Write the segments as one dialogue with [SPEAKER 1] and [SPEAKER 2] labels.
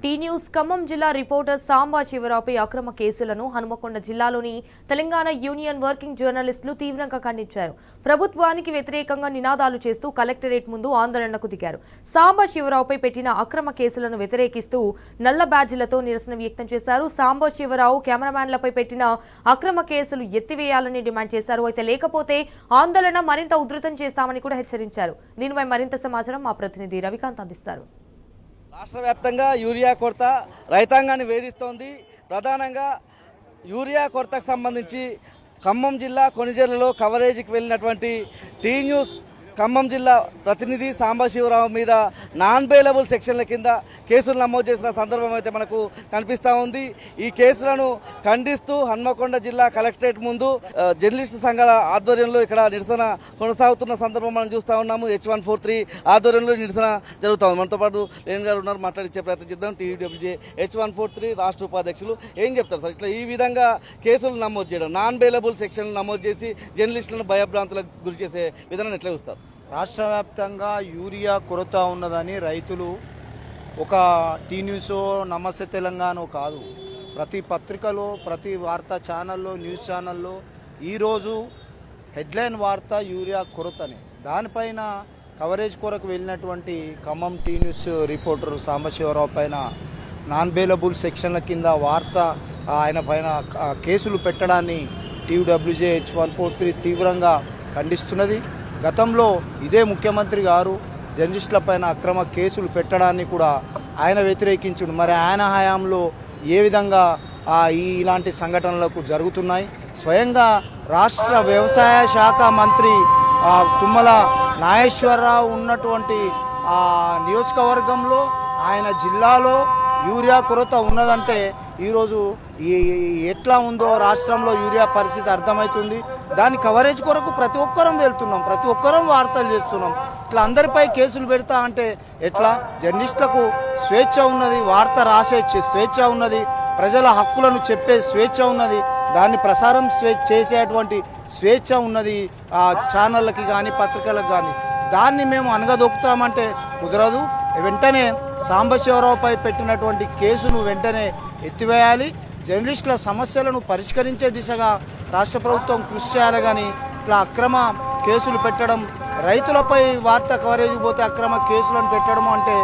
[SPEAKER 1] Tea news Khammam జిల్లా reporter Samba శివరావుపై అక్రమ కేసులను హనుమకొండ జిల్లాలోని తెలంగాణ యూనియన్ వర్కింగ్ జర్నలిస్టులు తీవ్రంగా ఖండించారు. ప్రభుత్వానికి వ్యతిరేకంగా నినాదాలు చేస్తూ కలెక్టరేట్ ముందు ఆందోళనకు దిగారు. సాంబా శివరావుపై పెట్టిన అక్రమ కేసులను వ్యతిరేకిస్తూ నల్ల బ్యాడ్జీలతో నిరసన వ్యక్తం చేశారు. సాంబా శివరావు కెమెరామ్యాన్లపై పెట్టిన అక్రమ కేసులు ఎత్తివేయాలని డిమాండ్ చేశారు. అయితే లేకపోతే ఆందోళన మరింత ఉధృతం చేస్తామని కూడా హెచ్చరించారు. దీనిపై మరింత సమాచారం మా ప్రతినిధి రవికాంత్ అందిస్తారు.
[SPEAKER 2] రాష్ట్ర వ్యాప్తంగా యూరియా కొరత రైతాంగాన్ని వేధిస్తోంది. ప్రధానంగా యూరియా కొరతకు సంబంధించి ఖమ్మం జిల్లా కొణిజర్లలో కవరేజీకి వెళ్ళినటువంటి టీ న్యూస్ ఖమ్మం జిల్లా ప్రతినిధి సాంబశివరావు మీద నాన్ బెయిలబుల్ సెక్షన్ల కింద కేసులు నమోదు చేసిన సందర్భం అయితే మనకు కనిపిస్తూ ఉంది. ఈ కేసులను ఖండిస్తూ హన్మకొండ జిల్లా కలెక్టరేట్ ముందు జర్నలిస్టు సంఘాల ఆధ్వర్యంలో ఇక్కడ నిరసన కొనసాగుతున్న సందర్భం మనం చూస్తూ ఉన్నాము. H143 ఆధ్వర్యంలో నిరసన జరుగుతూ ఉంది. మనతో పాటు లేని గారు ఉన్నారు, మాట్లాడించే ప్రయత్నం చేద్దాం. TUWJ H143 రాష్ట్ర ఉపాధ్యక్షులు ఏం చెప్తారు సార్? ఇట్లా ఈ విధంగా కేసులు నమోదు చేయడం, నాన్ బెయిలబుల్ సెక్షన్లు నమోదు చేసి జర్నలిస్టులను భయభ్రాంతులకు గురి చేసే విధానం ఎట్లా చూస్తారు?
[SPEAKER 3] రాష్ట్ర వ్యాప్తంగా యూరియా కొరత ఉన్నదని రైతులు ఒక టీ న్యూస్ నమస్తే తెలంగాణ కాదు, ప్రతి పత్రికలో, ప్రతి వార్తా ఛానల్లో, న్యూస్ ఛానల్లో ఈరోజు హెడ్లైన్ వార్త యూరియా కొరతని. దానిపైన కవరేజ్ కొరకు వెళ్ళినటువంటి Khammam T news reporter Sambasivarao పైన నాన్ బెయిలబుల్ సెక్షన్ల కింద వార్త ఆయన పైన కేసులు పెట్టడాన్ని TUWJ H143 తీవ్రంగా ఖండిస్తున్నది. గతంలో ఇదే ముఖ్యమంత్రి గారు జర్నలిస్టులపైన అక్రమ కేసులు పెట్టడాన్ని కూడా ఆయన వ్యతిరేకించుడు. మరి ఆయన హయాంలో ఏ విధంగా ఇలాంటి సంఘటనలకు జరుగుతున్నాయి? స్వయంగా రాష్ట్ర వ్యవసాయ శాఖ మంత్రి తుమ్మల నాగేశ్వరరావు ఉన్నటువంటి నియోజకవర్గంలో, ఆయన జిల్లాలో యూరియా కొరత ఉన్నదంటే ఈరోజు ఎట్లా ఉందో రాష్ట్రంలో యూరియా పరిస్థితి అర్థమవుతుంది. దాని కవరేజ్ కొరకు ప్రతి ఒక్కరం వెళ్తున్నాం, ప్రతి ఒక్కరం వార్తలు చేస్తున్నాం. ఇట్లా అందరిపై కేసులు పెడతా అంటే ఎట్లా? జర్నలిస్టులకు స్వేచ్ఛ ఉన్నది, వార్త రాసే స్వేచ్ఛ ఉన్నది, ప్రజల హక్కులను చెప్పే స్వేచ్ఛ ఉన్నది, దాన్ని ప్రసారం చేసేటువంటి స్వేచ్ఛ ఉన్నది ఛానళ్ళకి కానీ పత్రికలకు కానీ. దాన్ని మేము అనగదొక్కుతామంటే కుదరదు. వెంటనే సాంబశివరావుపై పెట్టినటువంటి కేసును వెంటనే ఎత్తివేయాలి. జర్నలిస్టుల సమస్యలను పరిష్కరించే దిశగా రాష్ట్ర ప్రభుత్వం కృషి చేయాలి. కానీ ఇట్లా అక్రమ కేసులు పెట్టడం, రైతులపై వార్త కవరేజ్ పోతే అక్రమ కేసులను పెట్టడం అంటే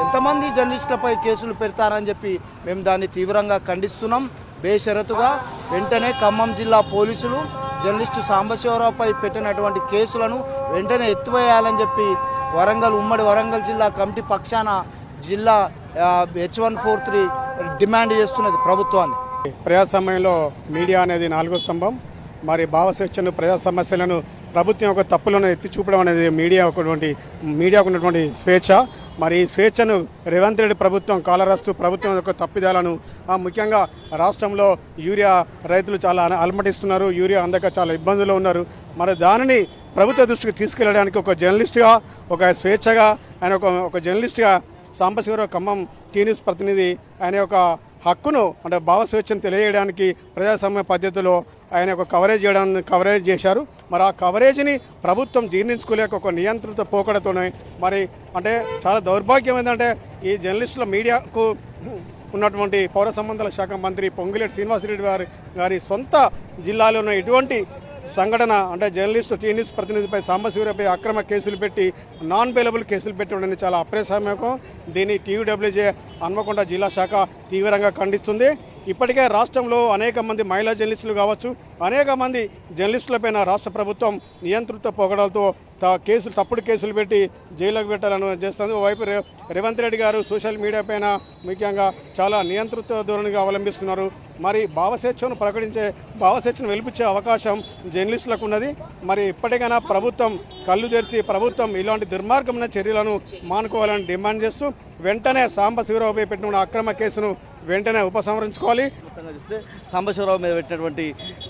[SPEAKER 3] ఎంతమంది జర్నలిస్టులపై కేసులు పెడతారని చెప్పి మేము దాన్ని తీవ్రంగా ఖండిస్తున్నాం. బేషరతుగా వెంటనే ఖమ్మం జిల్లా పోలీసులు జర్నలిస్టు సాంబశివరావుపై పెట్టినటువంటి కేసులను వెంటనే ఎత్తివేయాలని చెప్పి ఉమ్మడి వరంగల్ జిల్లా కమిటీ పక్షాన జిల్లా H143 డిమాండ్ చేస్తున్నది ప్రభుత్వాన్ని.
[SPEAKER 4] ప్రజాస్వామ్యంలో మీడియా అనేది 4వ స్తంభం. మరి భావస్వేచ్ఛను, ప్రజా సమస్యలను, ప్రభుత్వం యొక్క తప్పులను ఎత్తి చూపడం అనేది మీడియాకు ఉన్నటువంటి స్వేచ్ఛ. మరి ఈ స్వేచ్ఛను రేవంత్ రెడ్డి ప్రభుత్వం కాలరాస్తూ ప్రభుత్వం యొక్క తప్పిదాలను, ముఖ్యంగా రాష్ట్రంలో యూరియా రైతులు చాలా అలమటిస్తున్నారు, యూరియా అందక చాలా ఇబ్బందుల్లో ఉన్నారు. మరి దానిని ప్రభుత్వ దృష్టికి తీసుకెళ్ళడానికి ఒక జర్నలిస్ట్గా, ఒక స్వేచ్ఛగా, ఆయన ఒక జర్నలిస్ట్గా సాంబశివరావు ఖమ్మం టీ న్యూస్ ప్రతినిధి ఆయన యొక్క హక్కును అంటే భావస్వేచ్ఛను తెలియజేయడానికి ప్రజాస్వామ్య పద్ధతిలో ఆయన ఒక కవరేజ్ చేశారు. మరి ఆ కవరేజ్ని ప్రభుత్వం జీర్ణించుకోలేక ఒక నియంత్రిత పోకడతోనే మరి అంటే చాలా దౌర్భాగ్యం ఏంటంటే ఈ జర్నలిస్టుల మీడియాకు ఉన్నటువంటి పౌర సంబంధాల శాఖ మంత్రి పొంగులేటి శ్రీనివాసరెడ్డి గారి సొంత జిల్లాలో ఉన్న ఇటువంటి సంఘటన అంటే జర్నలిస్టు టీ న్యూస్ ప్రతినిధిపై సాంబశివరావుపై అక్రమ కేసులు పెట్టి నాన్ బెయిలబుల్ కేసులు పెట్టడం చాలా అప్రజాస్వామ్యం. దీన్ని TUWJ హన్మకొండ జిల్లా శాఖ తీవ్రంగా ఖండిస్తుంది. ఇప్పటికే రాష్ట్రంలో అనేక మంది మహిళా జర్నలిస్టులు కావచ్చు, అనేక మంది జర్నలిస్టులపైన రాష్ట్ర ప్రభుత్వం నియంత్రిత పొగడలతో తప్పుడు కేసులు పెట్టి జైలుకు పెట్టాలని చేస్తుంది. ఓవైపు రేవంత్ రెడ్డి గారు సోషల్ మీడియా పైన ముఖ్యంగా చాలా నియంత్రిత ధోరణిగా అవలంబిస్తున్నారు. మరి భావస్వేచ్ఛను వెలిపించే అవకాశం జర్నలిస్టులకు ఉన్నది. మరి ఇప్పటికైనా ప్రభుత్వం కళ్ళు తెరిచి ప్రభుత్వం ఇలాంటి దుర్మార్గమైన చర్యలను మానుకోవాలని డిమాండ్ చేస్తూ వెంటనే సాంబశివరావుపై పెట్టిన అక్రమ కేసును వెంటనే ఉపసంహరించుకోవాలి.
[SPEAKER 2] చూస్తే సాంబశివరావు మీద పెట్టినటువంటి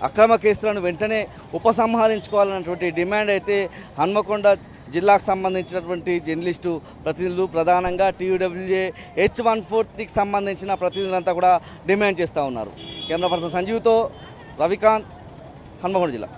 [SPEAKER 2] అక్రమ కేసులను వెంటనే ఉపసంహరించుకోవాలన్నటువంటి డిమాండ్ అయితే హన్మకొండ జిల్లాకు సంబంధించినటువంటి జర్నలిస్టు ప్రతినిధులు, ప్రధానంగా TUWJ H143కి సంబంధించిన ప్రతినిధులంతా కూడా డిమాండ్ చేస్తూ ఉన్నారు. కెమెరా పర్సన్ సంజీవ్తో రవికాంత్, హన్మకొండ జిల్లా.